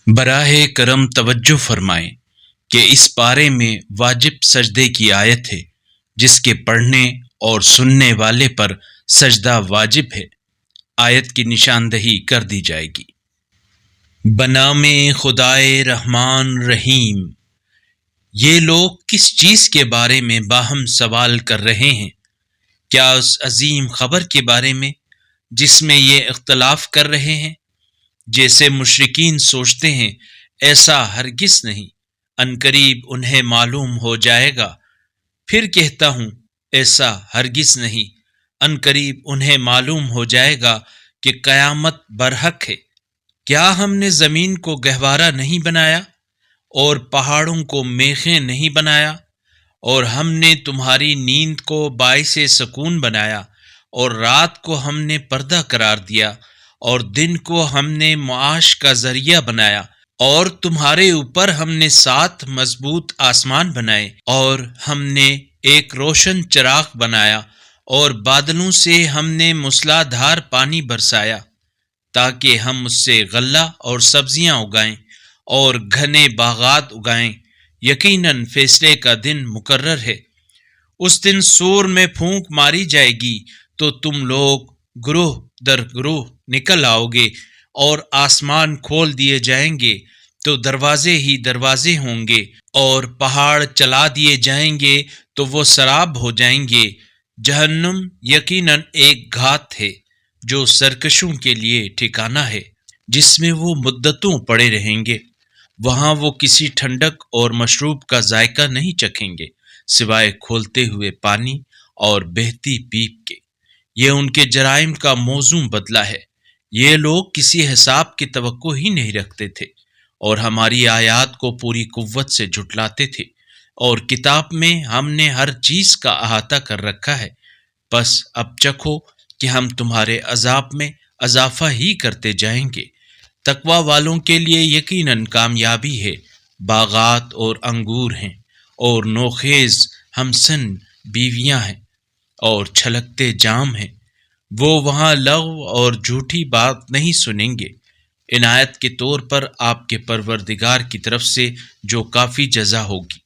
براہ کرم توجہ فرمائیں کہ اس پارے میں واجب سجدے کی آیت ہے جس کے پڑھنے اور سننے والے پر سجدہ واجب ہے۔ آیت کی نشاندہی کر دی جائے گی۔ بنام خدائے رحمان رحیم۔ یہ لوگ کس چیز کے بارے میں باہم سوال کر رہے ہیں؟ کیا اس عظیم خبر کے بارے میں جس میں یہ اختلاف کر رہے ہیں؟ جیسے مشرکین سوچتے ہیں، ایسا ہرگز نہیں، عنقریب انہیں معلوم ہو جائے گا۔ پھر کہتا ہوں، ایسا ہرگز نہیں، عنقریب انہیں معلوم ہو جائے گا کہ قیامت برحق ہے۔ کیا ہم نے زمین کو گہوارہ نہیں بنایا اور پہاڑوں کو میخیں نہیں بنایا؟ اور ہم نے تمہاری نیند کو باعث سکون بنایا، اور رات کو ہم نے پردہ قرار دیا، اور دن کو ہم نے معاش کا ذریعہ بنایا، اور تمہارے اوپر ہم نے 7 مضبوط آسمان بنائے، اور ہم نے ایک روشن چراغ بنایا، اور بادلوں سے ہم نے موسلا دھار پانی برسایا تاکہ ہم اس سے غلہ اور سبزیاں اگائیں اور گھنے باغات اگائیں۔ یقیناً فیصلے کا دن مقرر ہے۔ اس دن سور میں پھونک ماری جائے گی تو تم لوگ گروہ در گروہ نکل آؤ گے، اور آسمان کھول دیے جائیں گے تو دروازے ہی دروازے ہوں گے، اور پہاڑ چلا دیے جائیں گے تو وہ سراب ہو جائیں گے۔ جہنم یقیناً ایک گھات ہے جو سرکشوں کے لیے ٹھکانہ ہے، جس میں وہ مدتوں پڑے رہیں گے۔ وہاں وہ کسی ٹھنڈک اور مشروب کا ذائقہ نہیں چکھیں گے سوائے کھولتے ہوئے پانی اور بہتی پیپ کے۔ یہ ان کے جرائم کا موزوں بدلہ ہے۔ یہ لوگ کسی حساب کی توقع ہی نہیں رکھتے تھے، اور ہماری آیات کو پوری قوت سے جھٹلاتے تھے، اور کتاب میں ہم نے ہر چیز کا احاطہ کر رکھا ہے۔ بس اب چکھو کہ ہم تمہارے عذاب میں اضافہ ہی کرتے جائیں گے۔ تقوی والوں کے لیے یقیناً کامیابی ہے۔ باغات اور انگور ہیں، اور نوخیز ہمسن بیویاں ہیں، اور چھلکتے جام ہیں۔ وہ وہاں لغو اور جھوٹی بات نہیں سنیں گے۔ عنایت کے طور پر آپ کے پروردگار کی طرف سے جو کافی جزا ہوگی۔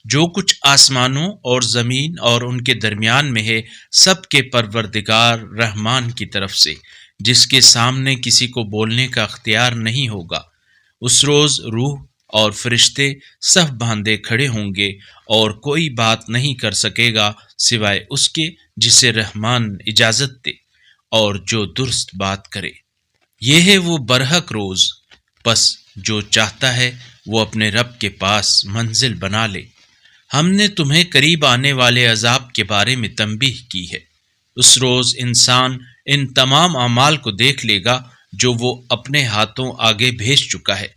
جو کچھ آسمانوں اور زمین اور ان کے درمیان میں ہے، سب کے پروردگار رحمان کی طرف سے، جس کے سامنے کسی کو بولنے کا اختیار نہیں ہوگا۔ اس روز روح اور فرشتے صف باندھے کھڑے ہوں گے، اور کوئی بات نہیں کر سکے گا سوائے اس کے جسے رحمان اجازت دے اور جو درست بات کرے۔ یہ ہے وہ برحق روز، پس جو چاہتا ہے وہ اپنے رب کے پاس منزل بنا لے۔ ہم نے تمہیں قریب آنے والے عذاب کے بارے میں تنبیہ کی ہے۔ اس روز انسان ان تمام اعمال کو دیکھ لے گا جو وہ اپنے ہاتھوں آگے بھیج چکا ہے،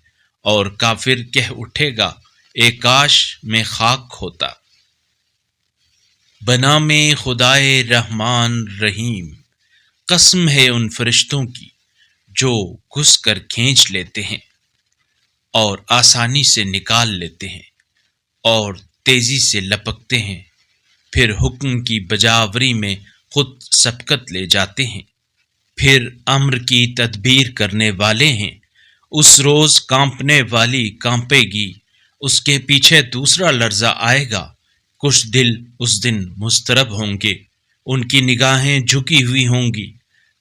اور کافر کہہ اٹھے گا، اے کاش میں خاک ہوتا۔ بنام خدائے رحمان رحیم۔ قسم ہے ان فرشتوں کی جو گھس کر کھینچ لیتے ہیں اور آسانی سے نکال لیتے ہیں اور تیزی سے لپکتے ہیں، پھر حکم کی بجاوری میں خود سبقت لے جاتے ہیں، پھر امر کی تدبیر کرنے والے ہیں۔ اس روز کانپنے والی کانپے گی، اس کے پیچھے دوسرا لرزہ آئے گا۔ کچھ دل اس دن مضطرب ہوں گے، ان کی نگاہیں جھکی ہوئی ہوں گی،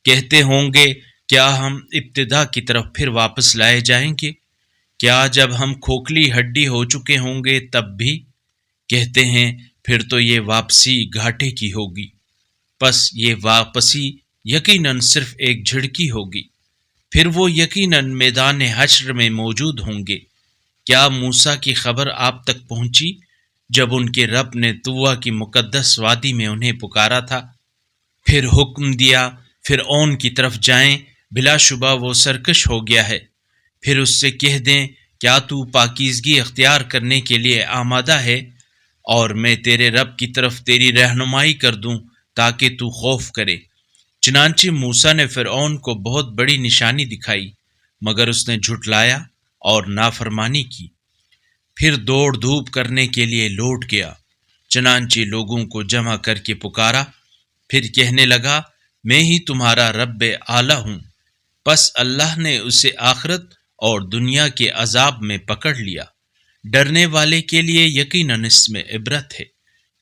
کہتے ہوں گے، کیا ہم ابتدا کی طرف پھر واپس لائے جائیں گے؟ کیا جب ہم کھوکھلی ہڈی ہو چکے ہوں گے تب بھی؟ کہتے ہیں، پھر تو یہ واپسی گھاٹے کی ہوگی۔ پس یہ واپسی یقیناً صرف ایک جھڑکی ہوگی، پھر وہ یقیناً میدان حشر میں موجود ہوں گے۔ کیا موسیٰ کی خبر آپ تک پہنچی جب ان کے رب نے طویٰ کی مقدس وادی میں انہیں پکارا تھا؟ پھر حکم دیا، فرعون کی طرف جائیں، بلا شبہ وہ سرکش ہو گیا ہے۔ پھر اس سے کہہ دیں، کیا تو پاکیزگی اختیار کرنے کے لیے آمادہ ہے، اور میں تیرے رب کی طرف تیری رہنمائی کر دوں تاکہ تو خوف کرے۔ چنانچہ موسیٰ نے فرعون کو بہت بڑی نشانی دکھائی، مگر اس نے جھٹلایا اور نافرمانی کی۔ پھر دوڑ دھوپ کرنے کے لیے لوٹ گیا، چنانچہ لوگوں کو جمع کر کے پکارا، پھر کہنے لگا، میں ہی تمہارا رب اعلیٰ ہوں۔ پس اللہ نے اسے آخرت اور دنیا کے عذاب میں پکڑ لیا۔ ڈرنے والے کے لیے یقیناً اس میں عبرت ہے۔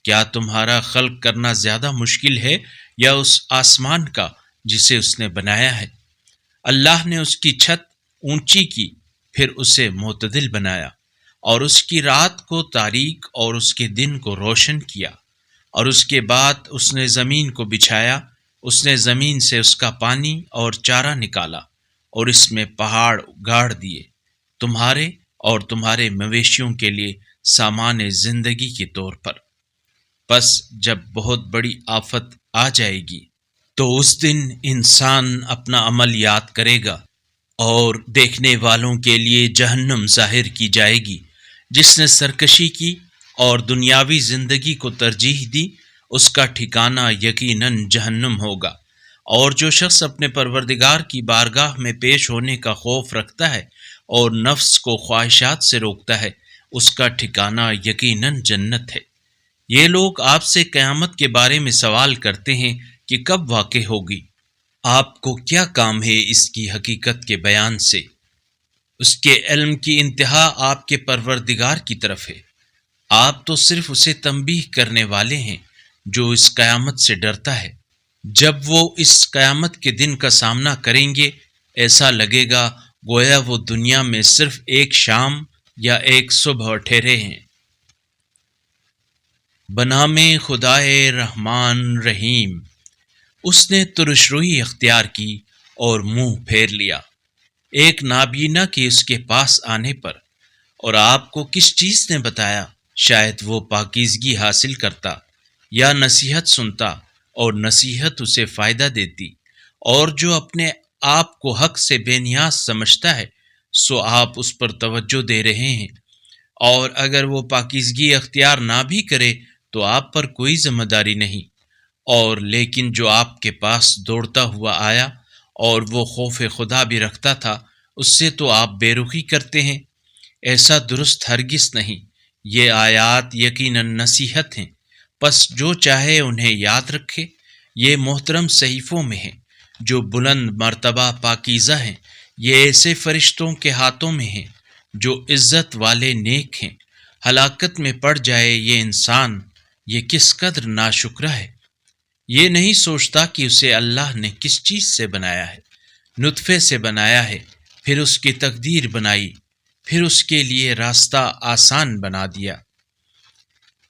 کیا تمہارا خلق کرنا زیادہ مشکل ہے یا اس آسمان کا جسے اس نے بنایا ہے؟ اللہ نے اس کی چھت اونچی کی، پھر اسے معتدل بنایا، اور اس کی رات کو تاریک اور اس کے دن کو روشن کیا، اور اس کے بعد اس نے زمین کو بچھایا، اس نے زمین سے اس کا پانی اور چارہ نکالا، اور اس میں پہاڑ گاڑ دیے، تمہارے اور تمہارے مویشیوں کے لیے سامان زندگی کے طور پر۔ پس جب بہت بڑی آفت آ جائے گی تو اس دن انسان اپنا عمل یاد کرے گا، اور دیکھنے والوں کے لیے جہنم ظاہر کی جائے گی۔ جس نے سرکشی کی اور دنیاوی زندگی کو ترجیح دی، اس کا ٹھکانہ یقیناً جہنم ہوگا۔ اور جو شخص اپنے پروردگار کی بارگاہ میں پیش ہونے کا خوف رکھتا ہے اور نفس کو خواہشات سے روکتا ہے، اس کا ٹھکانہ یقیناً جنت ہے۔ یہ لوگ آپ سے قیامت کے بارے میں سوال کرتے ہیں کہ کب واقع ہوگی؟ آپ کو کیا کام ہے اس کی حقیقت کے بیان سے؟ اس کے علم کی انتہا آپ کے پروردگار کی طرف ہے۔ آپ تو صرف اسے تنبیہ کرنے والے ہیں جو اس قیامت سے ڈرتا ہے۔ جب وہ اس قیامت کے دن کا سامنا کریں گے، ایسا لگے گا گویا وہ دنیا میں صرف ایک شام یا ایک صبح ٹھہرے ہیں۔ بنام خدائے رحمان رحیم، اس نے ترش روئی اختیار کی اور منہ پھیر لیا۔ ایک نابینا کی اس کے پاس آنے پر، اور آپ کو کس چیز نے بتایا؟ شاید وہ پاکیزگی حاصل کرتا یا نصیحت سنتا اور نصیحت اسے فائدہ دیتی، اور جو اپنے آپ کو حق سے بے نیاز سمجھتا ہے سو آپ اس پر توجہ دے رہے ہیں، اور اگر وہ پاکیزگی اختیار نہ بھی کرے تو آپ پر کوئی ذمہ داری نہیں۔ اور لیکن جو آپ کے پاس دوڑتا ہوا آیا اور وہ خوف خدا بھی رکھتا تھا، اس سے تو آپ بے رخی کرتے ہیں۔ ایسا درست ہرگز نہیں۔ یہ آیات یقیناً نصیحت ہیں، پس جو چاہے انہیں یاد رکھے۔ یہ محترم صحیفوں میں ہیں جو بلند مرتبہ پاکیزہ ہیں، یہ ایسے فرشتوں کے ہاتھوں میں ہیں جو عزت والے نیک ہیں۔ ہلاکت میں پڑ جائے یہ انسان، یہ کس قدر ناشکرا ہے۔ یہ نہیں سوچتا کہ اسے اللہ نے کس چیز سے بنایا ہے۔ نطفے سے بنایا ہے، پھر اس کی تقدیر بنائی، پھر اس کے لیے راستہ آسان بنا دیا،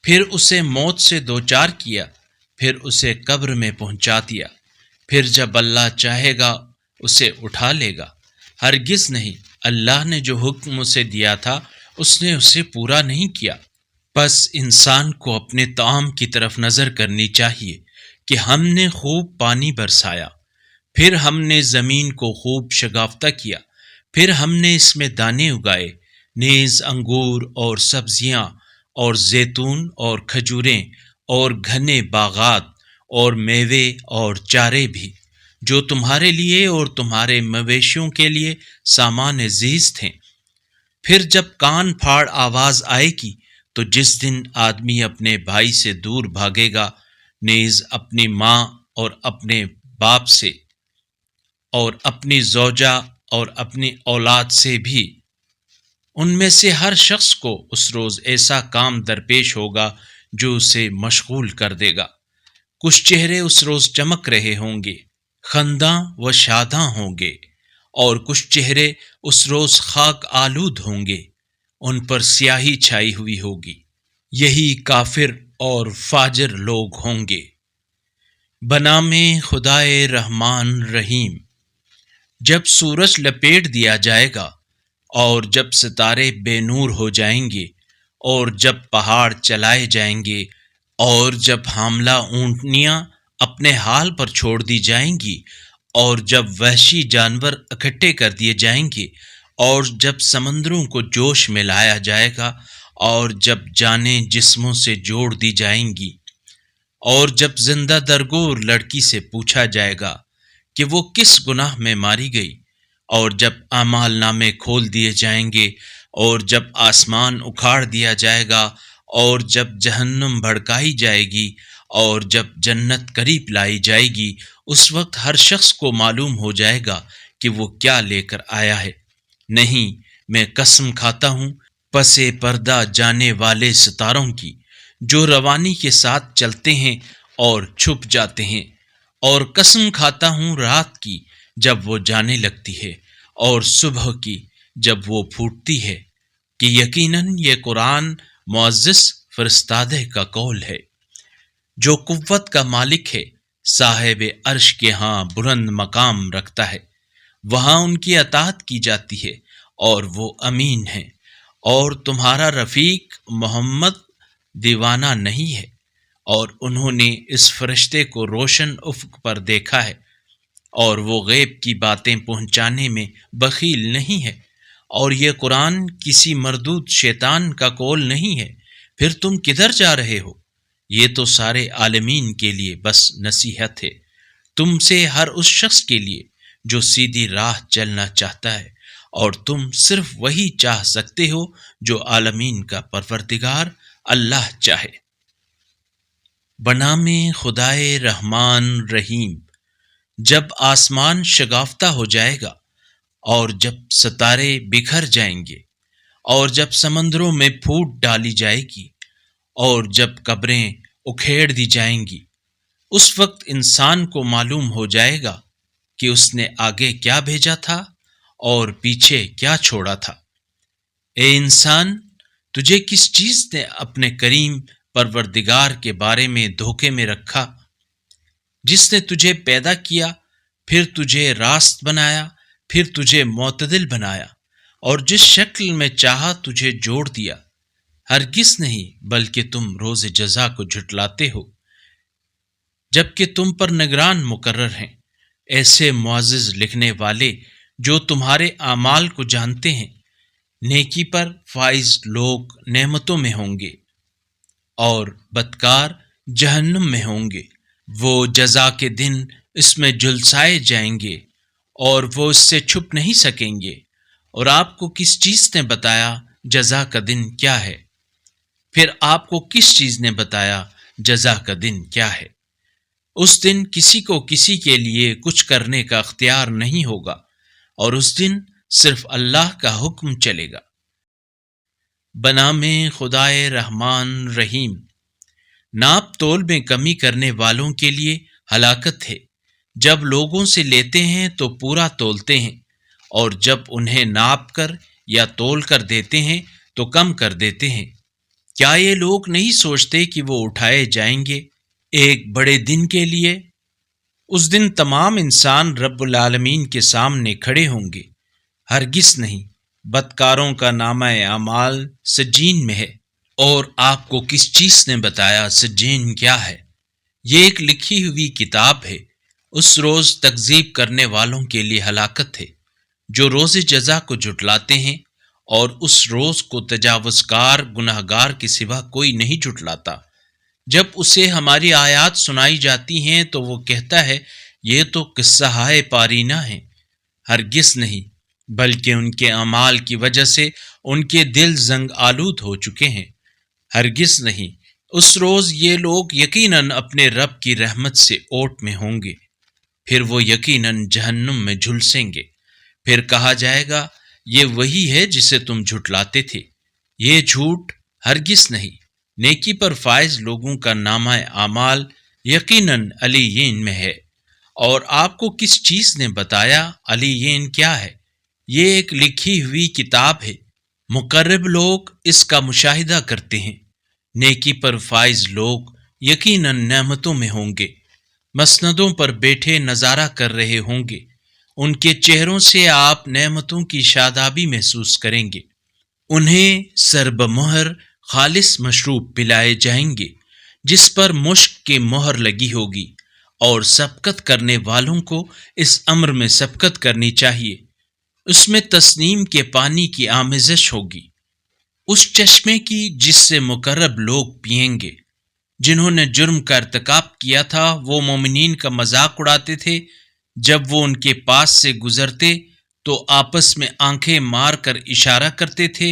پھر اسے موت سے دوچار کیا، پھر اسے قبر میں پہنچا دیا، پھر جب اللہ چاہے گا اسے اٹھا لے گا۔ ہرگز نہیں، اللہ نے جو حکم اسے دیا تھا اس نے اسے پورا نہیں کیا۔ پس انسان کو اپنے طعام کی طرف نظر کرنی چاہیے کہ ہم نے خوب پانی برسایا، پھر ہم نے زمین کو خوب شگافتہ کیا، پھر ہم نے اس میں دانے اگائے، نیز انگور اور سبزیاں اور زیتون اور کھجوریں اور گھنے باغات اور میوے اور چارے بھی، جو تمہارے لیے اور تمہارے مویشیوں کے لیے سامان زیست تھے۔ پھر جب کان پھاڑ آواز آئے گی تو جس دن آدمی اپنے بھائی سے دور بھاگے گا، نیز اپنی ماں اور اپنے باپ سے اور اپنی زوجہ اور اپنی اولاد سے بھی، ان میں سے ہر شخص کو اس روز ایسا کام درپیش ہوگا جو اسے مشغول کر دے گا۔ کچھ چہرے اس روز چمک رہے ہوں گے، خنداں و شاداں ہوں گے، اور کچھ چہرے اس روز خاک آلود ہوں گے، ان پر سیاہی چھائی ہوئی ہوگی۔ یہی کافر اور فاجر لوگ ہوں گے۔ بنام خدائے رحمان رحیم، جب سورج لپیٹ دیا جائے گا اور جب ستارے بے نور ہو جائیں گے، اور جب پہاڑ چلائے جائیں گے، اور جب حاملہ اونٹنیاں اپنے حال پر چھوڑ دی جائیں گی، اور جب وحشی جانور اکٹھے کر دیے جائیں گے، اور جب سمندروں کو جوش میں لایا جائے گا، اور جب جانیں جسموں سے جوڑ دی جائیں گی، اور جب زندہ درگور لڑکی سے پوچھا جائے گا کہ وہ کس گناہ میں ماری گئی، اور جب اعمال نامے کھول دیے جائیں گے، اور جب آسمان اکھاڑ دیا جائے گا، اور جب جہنم بھڑکائی جائے گی، اور جب جنت قریب لائی جائے گی، اس وقت ہر شخص کو معلوم ہو جائے گا کہ وہ کیا لے کر آیا ہے۔ نہیں، میں قسم کھاتا ہوں پسے پردہ جانے والے ستاروں کی، جو روانی کے ساتھ چلتے ہیں اور چھپ جاتے ہیں، اور قسم کھاتا ہوں رات کی جب وہ جانے لگتی ہے اور صبح کی جب وہ پھوٹتی ہے، کہ یقیناً یہ قرآن معزز فرستادہ کا قول ہے، جو قوت کا مالک ہے، صاحب عرش کے ہاں بلند مقام رکھتا ہے، وہاں ان کی اطاعت کی جاتی ہے اور وہ امین ہیں، اور تمہارا رفیق محمد دیوانہ نہیں ہے، اور انہوں نے اس فرشتے کو روشن افق پر دیکھا ہے، اور وہ غیب کی باتیں پہنچانے میں بخیل نہیں ہے، اور یہ قرآن کسی مردود شیطان کا قول نہیں ہے، پھر تم کدھر جا رہے ہو؟ یہ تو سارے عالمین کے لیے بس نصیحت ہے، تم سے ہر اس شخص کے لیے جو سیدھی راہ چلنا چاہتا ہے، اور تم صرف وہی چاہ سکتے ہو جو عالمین کا پروردگار اللہ چاہے۔ بنام خدائے رحمان رحیم۔ جب آسمان شگافتہ ہو جائے گا، اور جب ستارے بکھر جائیں گے، اور جب سمندروں میں پھوٹ ڈالی جائے گی، اور جب قبریں اکھیڑ دی جائیں گی، اس وقت انسان کو معلوم ہو جائے گا کہ اس نے آگے کیا بھیجا تھا اور پیچھے کیا چھوڑا تھا۔ اے انسان، تجھے کس چیز نے اپنے کریم پروردگار کے بارے میں دھوکے میں رکھا؟ جس نے تجھے پیدا کیا، پھر تجھے راست بنایا، پھر تجھے معتدل بنایا، اور جس شکل میں چاہا تجھے جوڑ دیا۔ ہرگز نہیں، بلکہ تم روز جزا کو جھٹلاتے ہو، جبکہ تم پر نگران مقرر ہیں، ایسے معزز لکھنے والے جو تمہارے اعمال کو جانتے ہیں۔ نیکی پر فائز لوگ نعمتوں میں ہوں گے، اور بدکار جہنم میں ہوں گے۔ وہ جزا کے دن اس میں جلسائے جائیں گے، اور وہ اس سے چھپ نہیں سکیں گے۔ اور آپ کو کس چیز نے بتایا جزا کا دن کیا ہے؟ پھر آپ کو کس چیز نے بتایا جزا کا دن کیا ہے؟ اس دن کسی کو کسی کے لیے کچھ کرنے کا اختیار نہیں ہوگا، اور اس دن صرف اللہ کا حکم چلے گا۔ بنام خدائے رحمان رحیم۔ ناپ تول میں کمی کرنے والوں کے لیے ہلاکت ہے۔ جب لوگوں سے لیتے ہیں تو پورا تولتے ہیں، اور جب انہیں ناپ کر یا تول کر دیتے ہیں تو کم کر دیتے ہیں۔ کیا یہ لوگ نہیں سوچتے کہ وہ اٹھائے جائیں گے ایک بڑے دن کے لیے؟ اس دن تمام انسان رب العالمین کے سامنے کھڑے ہوں گے۔ ہرگز نہیں، بدکاروں کا نامہ اعمال سجین میں ہے۔ اور آپ کو کس چیز نے بتایا سجین کیا ہے؟ یہ ایک لکھی ہوئی کتاب ہے۔ اس روز تکذیب کرنے والوں کے لیے ہلاکت ہے، جو روز جزا کو جھٹلاتے ہیں، اور اس روز کو تجاوز کار گناہگار کے سوا کوئی نہیں جھٹلاتا۔ جب اسے ہماری آیات سنائی جاتی ہیں تو وہ کہتا ہے، یہ تو قصہ ہائے پارینہ ہیں۔ ہرگز نہیں، بلکہ ان کے اعمال کی وجہ سے ان کے دل زنگ آلود ہو چکے ہیں۔ ہرگز نہیں، اس روز یہ لوگ یقیناً اپنے رب کی رحمت سے اوٹ میں ہوں گے، پھر وہ یقیناً جہنم میں جھلسیں گے۔ پھر کہا جائے گا، یہ وہی ہے جسے تم جھٹلاتے تھے۔ یہ جھوٹ ہرگز نہیں۔ نیکی پر فائز لوگوں کا نامہ اعمال یقیناً علیین میں ہے۔ اور آپ کو کس چیز نے بتایا علیین کیا ہے؟ یہ ایک لکھی ہوئی کتاب ہے۔ مقرب لوگ اس کا مشاہدہ کرتے ہیں۔ نیکی پر فائز لوگ یقیناً نعمتوں میں ہوں گے، مسندوں پر بیٹھے نظارہ کر رہے ہوں گے۔ ان کے چہروں سے آپ نعمتوں کی شادابی محسوس کریں گے۔ انہیں سرب مہر خالص مشروب پلائے جائیں گے، جس پر مشک کی مہر لگی ہوگی، اور سبقت کرنے والوں کو اس امر میں سبقت کرنی چاہیے۔ اس میں تسنیم کے پانی کی آمیزش ہوگی، اس چشمے کی جس سے مقرب لوگ پئیں گے۔ جنہوں نے جرم کا ارتکاب کیا تھا وہ مومنین کا مذاق اڑاتے تھے۔ جب وہ ان کے پاس سے گزرتے تو آپس میں آنکھیں مار کر اشارہ کرتے تھے،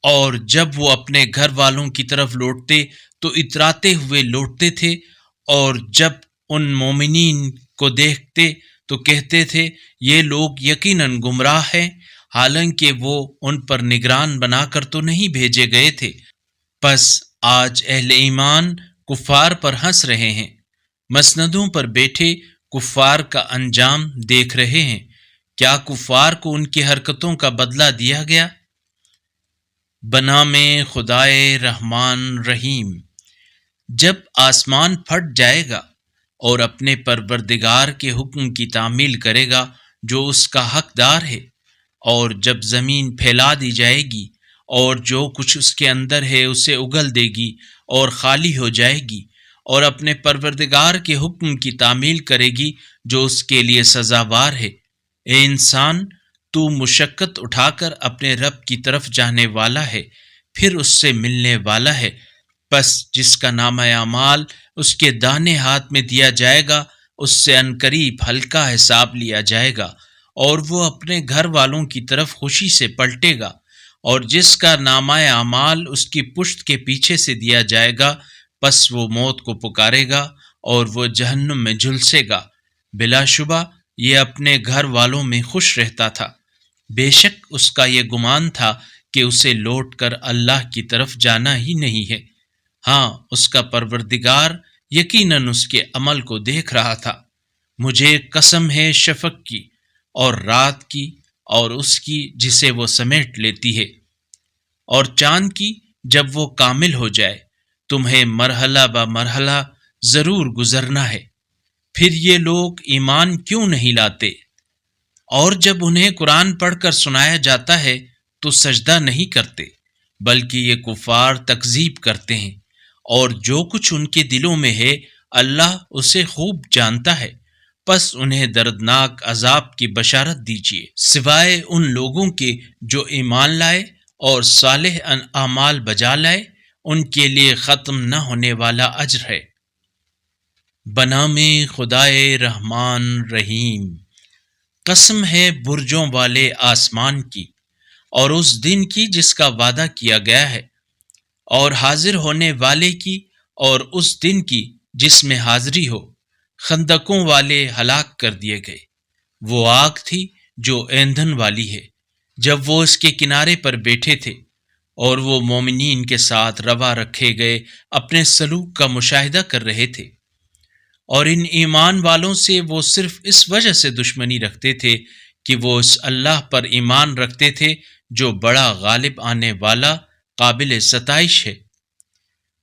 اور جب وہ اپنے گھر والوں کی طرف لوٹتے تو اتراتے ہوئے لوٹتے تھے، اور جب ان مومنین کو دیکھتے تو کہتے تھے، یہ لوگ یقیناً گمراہ ہیں۔ حالانکہ وہ ان پر نگران بنا کر تو نہیں بھیجے گئے تھے۔ پس آج اہل ایمان کفار پر ہنس رہے ہیں، مسندوں پر بیٹھے کفار کا انجام دیکھ رہے ہیں۔ کیا کفار کو ان کی حرکتوں کا بدلہ دیا گیا؟ بنام خدائے رحمان رحیم۔ جب آسمان پھٹ جائے گا اور اپنے پروردگار کے حکم کی تعمیل کرے گا جو اس کا حقدار ہے، اور جب زمین پھیلا دی جائے گی اور جو کچھ اس کے اندر ہے اسے اگل دے گی اور خالی ہو جائے گی، اور اپنے پروردگار کے حکم کی تعمیل کرے گی جو اس کے لیے سزاوار ہے۔ اے انسان، تو مشقت اٹھا کر اپنے رب کی طرف جانے والا ہے، پھر اس سے ملنے والا ہے۔ پس جس کا نامہ اعمال اس کے داہنے ہاتھ میں دیا جائے گا، اس سے عنقریب ہلکا حساب لیا جائے گا، اور وہ اپنے گھر والوں کی طرف خوشی سے پلٹے گا۔ اور جس کا نامہ اعمال اس کی پشت کے پیچھے سے دیا جائے گا، پس وہ موت کو پکارے گا اور وہ جہنم میں جھلسے گا۔ بلا شبہ یہ اپنے گھر والوں میں خوش رہتا تھا، بے شک اس کا یہ گمان تھا کہ اسے لوٹ کر اللہ کی طرف جانا ہی نہیں ہے۔ ہاں، اس کا پروردگار یقیناً اس کے عمل کو دیکھ رہا تھا۔ مجھے قسم ہے شفق کی اور رات کی اور اس کی جسے وہ سمیٹ لیتی ہے، اور چاند کی جب وہ کامل ہو جائے۔ تمہیں مرحلہ بہ مرحلہ ضرور گزرنا ہے۔ پھر یہ لوگ ایمان کیوں نہیں لاتے؟ اور جب انہیں قرآن پڑھ کر سنایا جاتا ہے تو سجدہ نہیں کرتے، بلکہ یہ کفار تکذیب کرتے ہیں، اور جو کچھ ان کے دلوں میں ہے اللہ اسے خوب جانتا ہے۔ پس انہیں دردناک عذاب کی بشارت دیجیے، سوائے ان لوگوں کے جو ایمان لائے اور صالح اعمال بجا لائے، ان کے لیے ختم نہ ہونے والا اجر ہے۔ بنام خدائے رحمان رحیم۔ قسم ہے برجوں والے آسمان کی اور اس دن کی جس کا وعدہ کیا گیا ہے، اور حاضر ہونے والے کی اور اس دن کی جس میں حاضری ہو۔ خندقوں والے ہلاک کر دیے گئے۔ وہ آگ تھی جو ایندھن والی ہے، جب وہ اس کے کنارے پر بیٹھے تھے، اور وہ مومنین کے ساتھ روا رکھے گئے اپنے سلوک کا مشاہدہ کر رہے تھے، اور ان ایمان والوں سے وہ صرف اس وجہ سے دشمنی رکھتے تھے کہ وہ اس اللہ پر ایمان رکھتے تھے جو بڑا غالب آنے والا قابل ستائش ہے،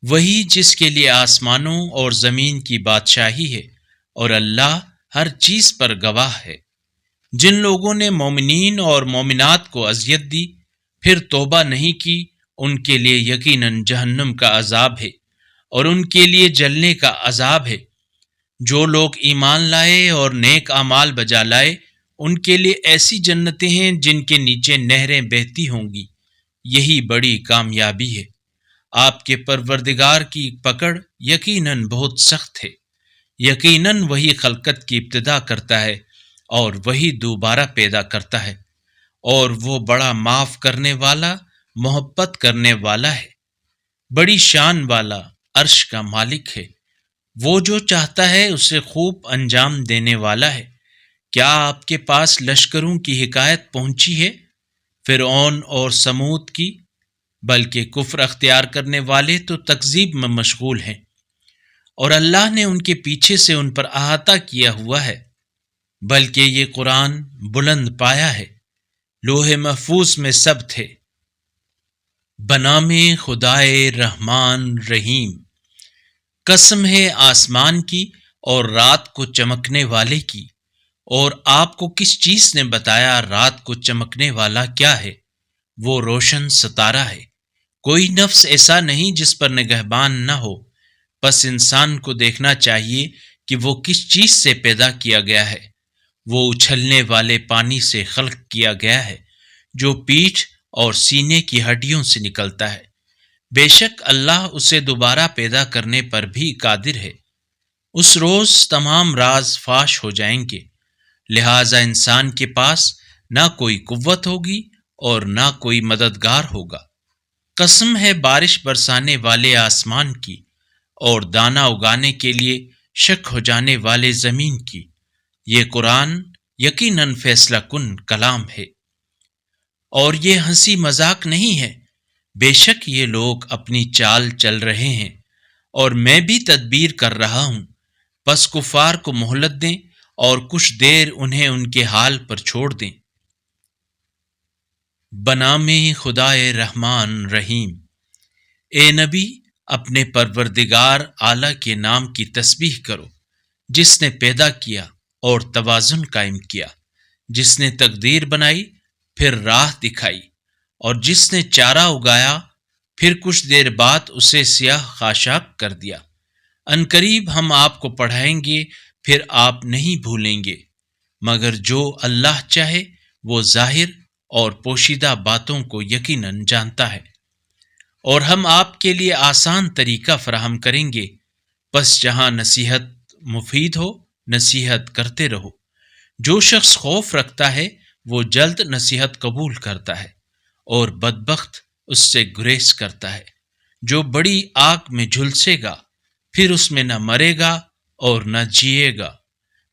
وہی جس کے لیے آسمانوں اور زمین کی بادشاہی ہے، اور اللہ ہر چیز پر گواہ ہے۔ جن لوگوں نے مومنین اور مومنات کو اذیت دی پھر توبہ نہیں کی، ان کے لیے یقیناً جہنم کا عذاب ہے، اور ان کے لیے جلنے کا عذاب ہے۔ جو لوگ ایمان لائے اور نیک اعمال بجا لائے، ان کے لیے ایسی جنتیں ہیں جن کے نیچے نہریں بہتی ہوں گی۔ یہی بڑی کامیابی ہے۔ آپ کے پروردگار کی پکڑ یقیناً بہت سخت ہے۔ یقیناً وہی خلقت کی ابتدا کرتا ہے اور وہی دوبارہ پیدا کرتا ہے، اور وہ بڑا معاف کرنے والا، محبت کرنے والا ہے، بڑی شان والا، عرش کا مالک ہے۔ وہ جو چاہتا ہے اسے خوب انجام دینے والا ہے۔ کیا آپ کے پاس لشکروں کی حکایت پہنچی ہے، فرعون اور سمود کی؟ بلکہ کفر اختیار کرنے والے تو تکذیب میں مشغول ہیں، اور اللہ نے ان کے پیچھے سے ان پر احاطہ کیا ہوا ہے۔ بلکہ یہ قرآن بلند پایا ہے، لوح محفوظ میں سب تھے۔ بنام خدائے رحمان رحیم۔ قسم ہے آسمان کی اور رات کو چمکنے والے کی۔ اور آپ کو کس چیز نے بتایا رات کو چمکنے والا کیا ہے؟ وہ روشن ستارہ ہے۔ کوئی نفس ایسا نہیں جس پر نگہبان نہ ہو، بس انسان کو دیکھنا چاہیے کہ وہ کس چیز سے پیدا کیا گیا ہے۔ وہ اچھلنے والے پانی سے خلق کیا گیا ہے جو پیٹھ اور سینے کی ہڈیوں سے نکلتا ہے۔ بے شک اللہ اسے دوبارہ پیدا کرنے پر بھی قادر ہے۔ اس روز تمام راز فاش ہو جائیں گے، لہذا انسان کے پاس نہ کوئی قوت ہوگی اور نہ کوئی مددگار ہوگا۔ قسم ہے بارش برسانے والے آسمان کی اور دانہ اگانے کے لیے شک ہو جانے والے زمین کی۔ یہ قرآن یقیناً فیصلہ کن کلام ہے۔ اور یہ ہنسی مذاق نہیں ہے، بے شک یہ لوگ اپنی چال چل رہے ہیں اور میں بھی تدبیر کر رہا ہوں، پس کفار کو مہلت دیں اور کچھ دیر انہیں ان کے حال پر چھوڑ دیں۔ بنام خدائے رحمان رحیم، اے نبی اپنے پروردگار اعلیٰ کے نام کی تسبیح کرو، جس نے پیدا کیا اور توازن قائم کیا، جس نے تقدیر بنائی پھر راہ دکھائی، اور جس نے چارہ اگایا پھر کچھ دیر بعد اسے سیاہ خاشاک کر دیا۔ عنقریب ہم آپ کو پڑھائیں گے پھر آپ نہیں بھولیں گے، مگر جو اللہ چاہے وہ ظاہر اور پوشیدہ باتوں کو یقیناً جانتا ہے۔ اور ہم آپ کے لیے آسان طریقہ فراہم کریں گے، پس جہاں نصیحت مفید ہو نصیحت کرتے رہو۔ جو شخص خوف رکھتا ہے وہ جلد نصیحت قبول کرتا ہے، اور بدبخت اس سے گریز کرتا ہے۔ جو بڑی آگ میں جھلسے گا پھر اس میں نہ مرے گا اور نہ جیے گا۔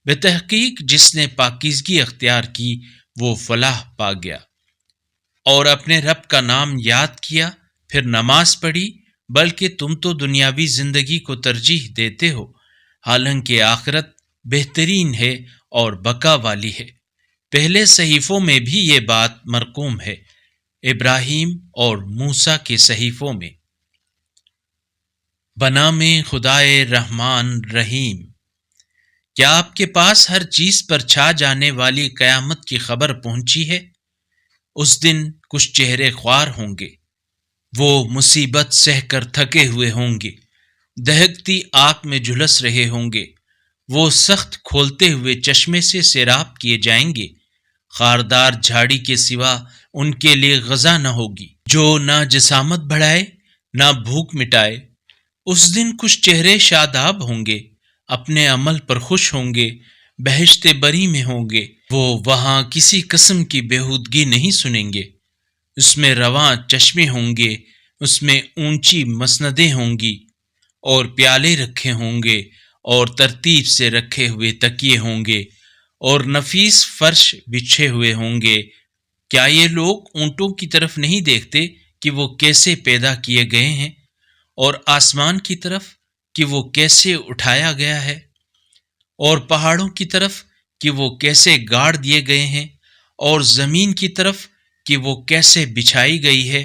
بتحقیق جس نے پاکیزگی اختیار کی وہ فلاح پا گیا۔ اور اپنے رب کا نام یاد کیا پھر نماز پڑھی، بلکہ تم تو دنیاوی زندگی کو ترجیح دیتے ہو، حالانکہ آخرت بہترین ہے اور بقا والی ہے۔ پہلے صحیفوں میں بھی یہ بات مرقوم ہے، ابراہیم اور موسیٰ کے صحیفوں میں۔ بنام خدائے رحمان رحیم، کیا آپ کے پاس ہر چیز پر چھا جانے والی قیامت کی خبر پہنچی ہے؟ اس دن کچھ چہرے خوار ہوں گے، وہ مصیبت سہ کر تھکے ہوئے ہوں گے، دہکتی آگ میں جھلس رہے ہوں گے، وہ سخت کھولتے ہوئے چشمے سے سیراب کیے جائیں گے، خاردار جھاڑی کے سوا ان کے لیے غذا نہ ہوگی، جو نہ جسامت بڑھائے نہ بھوک مٹائے۔ اس دن کچھ چہرے شاداب ہوں گے، اپنے عمل پر خوش ہوں گے، بہشت بری میں ہوں گے، وہ وہاں کسی قسم کی بےہودگی نہیں سنیں گے۔ اس میں رواں چشمے ہوں گے، اس میں اونچی مسندیں ہوں گی، اور پیالے رکھے ہوں گے، اور ترتیب سے رکھے ہوئے تکیے ہوں گے، اور نفیس فرش بچھے ہوئے ہوں گے۔ کیا یہ لوگ اونٹوں کی طرف نہیں دیکھتے کہ وہ کیسے پیدا کیے گئے ہیں، اور آسمان کی طرف کہ وہ کیسے اٹھایا گیا ہے، اور پہاڑوں کی طرف کہ وہ کیسے گاڑ دیے گئے ہیں، اور زمین کی طرف کہ وہ کیسے بچھائی گئی ہے؟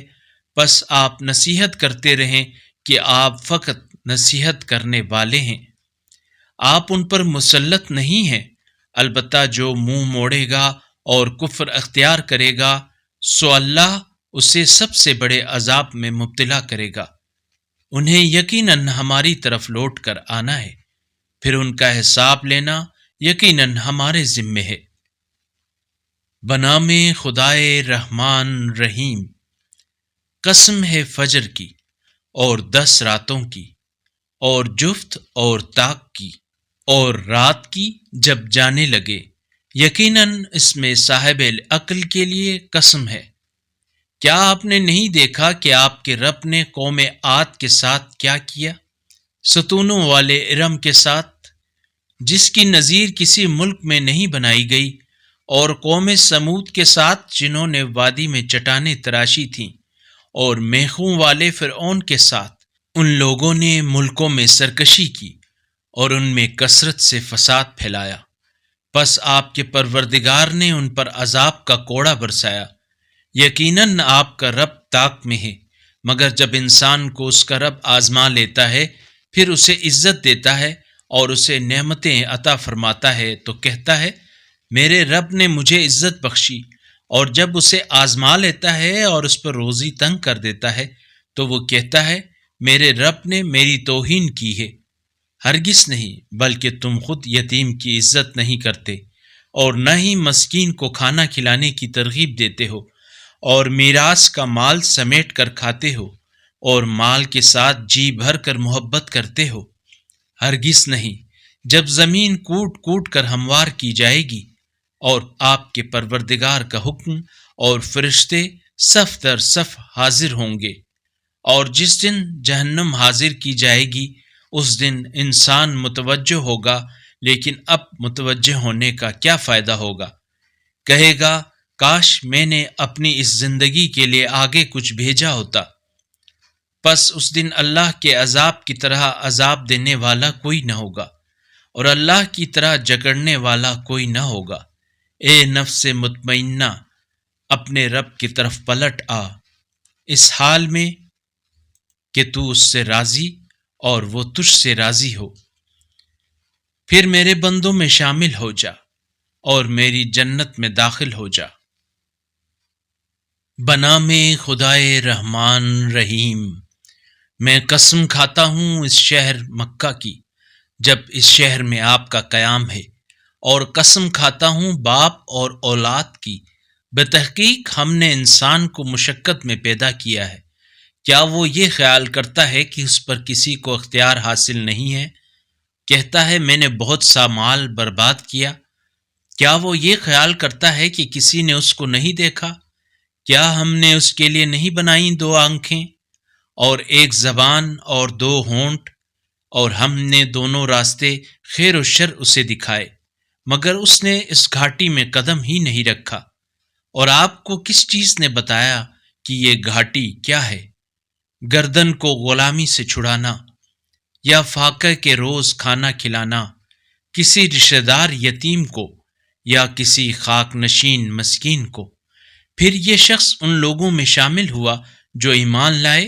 بس آپ نصیحت کرتے رہیں کہ آپ فقط نصیحت کرنے والے ہیں، آپ ان پر مسلط نہیں ہیں۔ البتہ جو منہ موڑے گا اور کفر اختیار کرے گا سو اللہ اسے سب سے بڑے عذاب میں مبتلا کرے گا۔ انہیں یقیناً ہماری طرف لوٹ کر آنا ہے، پھر ان کا حساب لینا یقیناً ہمارے ذمے ہے۔ بنام خدائے رحمان رحیم، قسم ہے فجر کی اور 10 راتوں کی، اور جفت اور طاق کی، اور رات کی جب جانے لگے، یقیناً اس میں صاحب عقل کے لیے قسم ہے۔ کیا آپ نے نہیں دیکھا کہ آپ کے رب نے قوم عاد کے ساتھ کیا کیا، ستونوں والے ارم کے ساتھ، جس کی نظیر کسی ملک میں نہیں بنائی گئی، اور قوم سمود کے ساتھ جنہوں نے وادی میں چٹانیں تراشی تھیں، اور میخوں والے فرعون کے ساتھ، ان لوگوں نے ملکوں میں سرکشی کی اور ان میں کثرت سے فساد پھیلایا، پس آپ کے پروردگار نے ان پر عذاب کا کوڑا برسایا۔ یقیناً آپ کا رب طاق میں ہے، مگر جب انسان کو اس کا رب آزما لیتا ہے پھر اسے عزت دیتا ہے اور اسے نعمتیں عطا فرماتا ہے تو کہتا ہے میرے رب نے مجھے عزت بخشی، اور جب اسے آزما لیتا ہے اور اس پر روزی تنگ کر دیتا ہے تو وہ کہتا ہے میرے رب نے میری توہین کی ہے۔ ہرگز نہیں، بلکہ تم خود یتیم کی عزت نہیں کرتے، اور نہ ہی مسکین کو کھانا کھلانے کی ترغیب دیتے ہو، اور میراث کا مال سمیٹ کر کھاتے ہو، اور مال کے ساتھ جی بھر کر محبت کرتے ہو۔ ہرگز نہیں، جب زمین کوٹ کوٹ کر ہموار کی جائے گی اور آپ کے پروردگار کا حکم اور فرشتے صف در صف حاضر ہوں گے، اور جس دن جہنم حاضر کی جائے گی اس دن انسان متوجہ ہوگا، لیکن اب متوجہ ہونے کا کیا فائدہ ہوگا؟ کہے گا کاش میں نے اپنی اس زندگی کے لیے آگے کچھ بھیجا ہوتا۔ پس اس دن اللہ کے عذاب کی طرح عذاب دینے والا کوئی نہ ہوگا، اور اللہ کی طرح جکڑنے والا کوئی نہ ہوگا۔ اے نفس مطمئنہ، اپنے رب کی طرف پلٹ آ، اس حال میں کہ تو اس سے راضی اور وہ تجھ سے راضی ہو۔ پھر میرے بندوں میں شامل ہو جا اور میری جنت میں داخل ہو جا۔ بنام خدائے رحمان رحیم، میں قسم کھاتا ہوں اس شہر مکہ کی جب اس شہر میں آپ کا قیام ہے، اور قسم کھاتا ہوں باپ اور اولاد کی، بتحقیق ہم نے انسان کو مشقت میں پیدا کیا ہے۔ کیا وہ یہ خیال کرتا ہے کہ اس پر کسی کو اختیار حاصل نہیں ہے؟ کہتا ہے میں نے بہت سا مال برباد کیا۔ کیا وہ یہ خیال کرتا ہے کہ کسی نے اس کو نہیں دیکھا؟ کیا ہم نے اس کے لیے نہیں بنائی دو آنکھیں اور ایک زبان اور دو ہونٹ، اور ہم نے دونوں راستے خیر و شر اسے دکھائے، مگر اس نے اس گھاٹی میں قدم ہی نہیں رکھا۔ اور آپ کو کس چیز نے بتایا کہ یہ گھاٹی کیا ہے؟ گردن کو غلامی سے چھڑانا، یا فاقہ کے روز کھانا کھلانا کسی رشتہ دار یتیم کو یا کسی خاک نشین مسکین کو۔ پھر یہ شخص ان لوگوں میں شامل ہوا جو ایمان لائے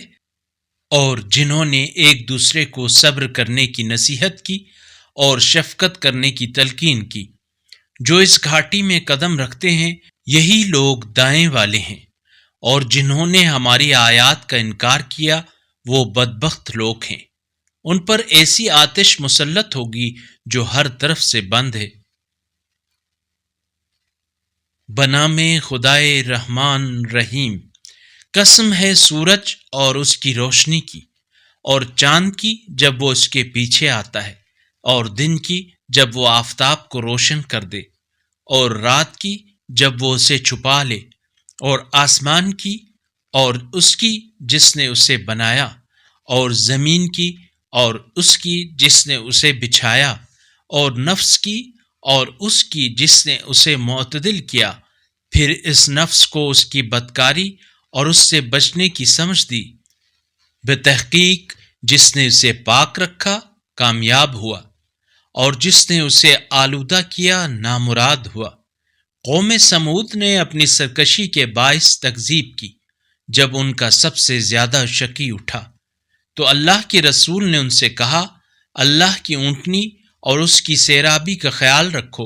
اور جنہوں نے ایک دوسرے کو صبر کرنے کی نصیحت کی اور شفقت کرنے کی تلقین کی۔ جو اس گھاٹی میں قدم رکھتے ہیں یہی لوگ دائیں والے ہیں، اور جنہوں نے ہماری آیات کا انکار کیا وہ بدبخت لوگ ہیں۔ ان پر ایسی آتش مسلط ہوگی جو ہر طرف سے بند ہے۔ بنام خدائے رحمان رحیم، قسم ہے سورج اور اس کی روشنی کی، اور چاند کی جب وہ اس کے پیچھے آتا ہے، اور دن کی جب وہ آفتاب کو روشن کر دے، اور رات کی جب وہ اسے چھپا لے، اور آسمان کی اور اس کی جس نے اسے بنایا، اور زمین کی اور اس کی جس نے اسے بچھایا، اور نفس کی اور اس کی جس نے اسے معتدل کیا، پھر اس نفس کو اس کی بدکاری اور اس سے بچنے کی سمجھ دی۔ بتحقیق جس نے اسے پاک رکھا کامیاب ہوا، اور جس نے اسے آلودہ کیا نامراد ہوا۔ قوم سمود نے اپنی سرکشی کے باعث تکذیب کی جب ان کا سب سے زیادہ شقی اٹھا، تو اللہ کے رسول نے ان سے کہا اللہ کی اونٹنی اور اس کی سیرابی کا خیال رکھو۔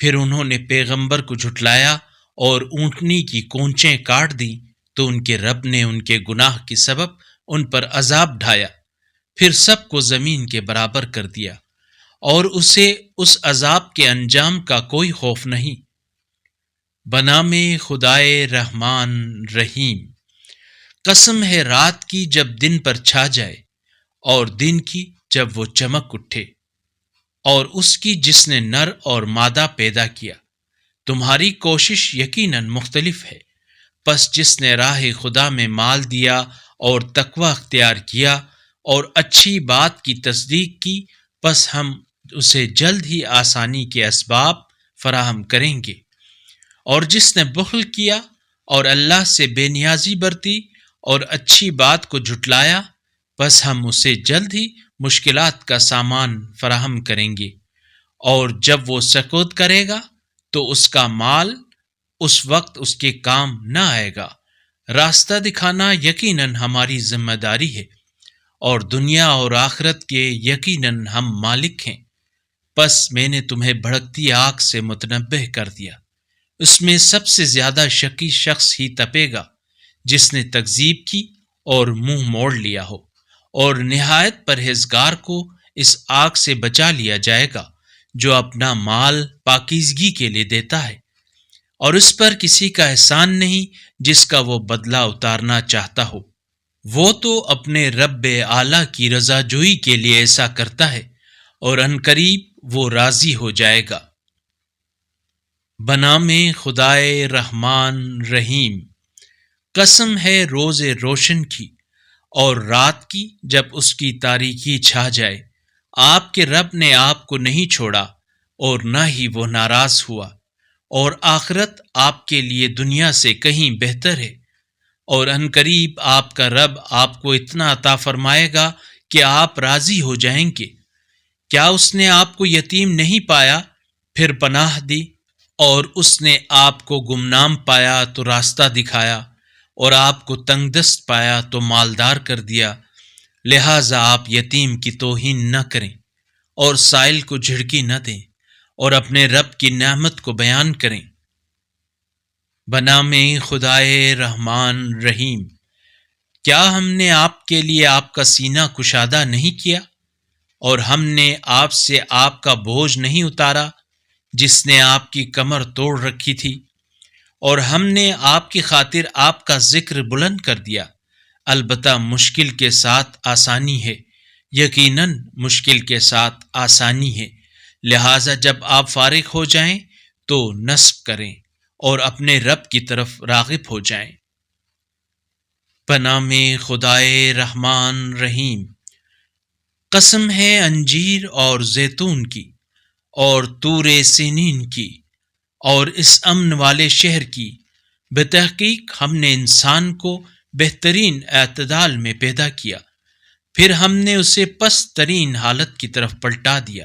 پھر انہوں نے پیغمبر کو جھٹلایا اور اونٹنی کی کونچیں کاٹ دیں، تو ان کے رب نے ان کے گناہ کے سبب ان پر عذاب ڈھایا، پھر سب کو زمین کے برابر کر دیا، اور اسے اس عذاب کے انجام کا کوئی خوف نہیں۔ بنام خدائے رحمان رحیم، قسم ہے رات کی جب دن پر چھا جائے، اور دن کی جب وہ چمک اٹھے، اور اس کی جس نے نر اور مادہ پیدا کیا۔ تمہاری کوشش یقیناً مختلف ہے، پس جس نے راہ خدا میں مال دیا اور تقوی اختیار کیا اور اچھی بات کی تصدیق کی، پس ہم اسے جلد ہی آسانی کے اسباب فراہم کریں گے۔ اور جس نے بخل کیا اور اللہ سے بے نیازی برتی اور اچھی بات کو جھٹلایا، پس ہم اسے جلد ہی مشکلات کا سامان فراہم کریں گے۔ اور جب وہ سقوط کرے گا تو اس کا مال اس وقت اس کے کام نہ آئے گا۔ راستہ دکھانا یقیناً ہماری ذمہ داری ہے، اور دنیا اور آخرت کے یقیناً ہم مالک ہیں۔ پس میں نے تمہیں بھڑکتی آگ سے متنبہ کر دیا، اس میں سب سے زیادہ شقی شخص ہی تپے گا جس نے تکذیب کی اور منہ موڑ لیا ہو، اور نہایت پرہیزگار کو اس آگ سے بچا لیا جائے گا جو اپنا مال پاکیزگی کے لیے دیتا ہے، اور اس پر کسی کا احسان نہیں جس کا وہ بدلہ اتارنا چاہتا ہو۔ وہ تو اپنے رب اعلیٰ کی رضا جوئی کے لیے ایسا کرتا ہے، اور عنقریب وہ راضی ہو جائے گا۔ بنام خدائے رحمان رحیم، قسم ہے روز روشن کی اور رات کی جب اس کی تاریکی چھا جائے۔ آپ کے رب نے آپ کو نہیں چھوڑا اور نہ ہی وہ ناراض ہوا، اور آخرت آپ کے لیے دنیا سے کہیں بہتر ہے، اور عنقریب آپ کا رب آپ کو اتنا عطا فرمائے گا کہ آپ راضی ہو جائیں گے۔ کیا اس نے آپ کو یتیم نہیں پایا پھر پناہ دی، اور اس نے آپ کو گمنام پایا تو راستہ دکھایا، اور آپ کو تنگ دست پایا تو مالدار کر دیا؟ لہٰذا آپ یتیم کی توہین نہ کریں اور سائل کو جھڑکی نہ دیں، اور اپنے رب کی نعمت کو بیان کریں۔ بنام خدائے رحمان رحیم، کیا ہم نے آپ کے لیے آپ کا سینہ کشادہ نہیں کیا، اور ہم نے آپ سے آپ کا بوجھ نہیں اتارا جس نے آپ کی کمر توڑ رکھی تھی، اور ہم نے آپ کی خاطر آپ کا ذکر بلند کر دیا۔ البتہ مشکل کے ساتھ آسانی ہے، یقیناً مشکل کے ساتھ آسانی ہے، لہٰذا جب آپ فارغ ہو جائیں تو نصب کریں اور اپنے رب کی طرف راغب ہو جائیں۔ بنام خدائے رحمان رحیم، قسم ہے انجیر اور زیتون کی اور طور سینین کی اور اس امن والے شہر کی، بتحقیق ہم نے انسان کو بہترین اعتدال میں پیدا کیا، پھر ہم نے اسے پست ترین حالت کی طرف پلٹا دیا،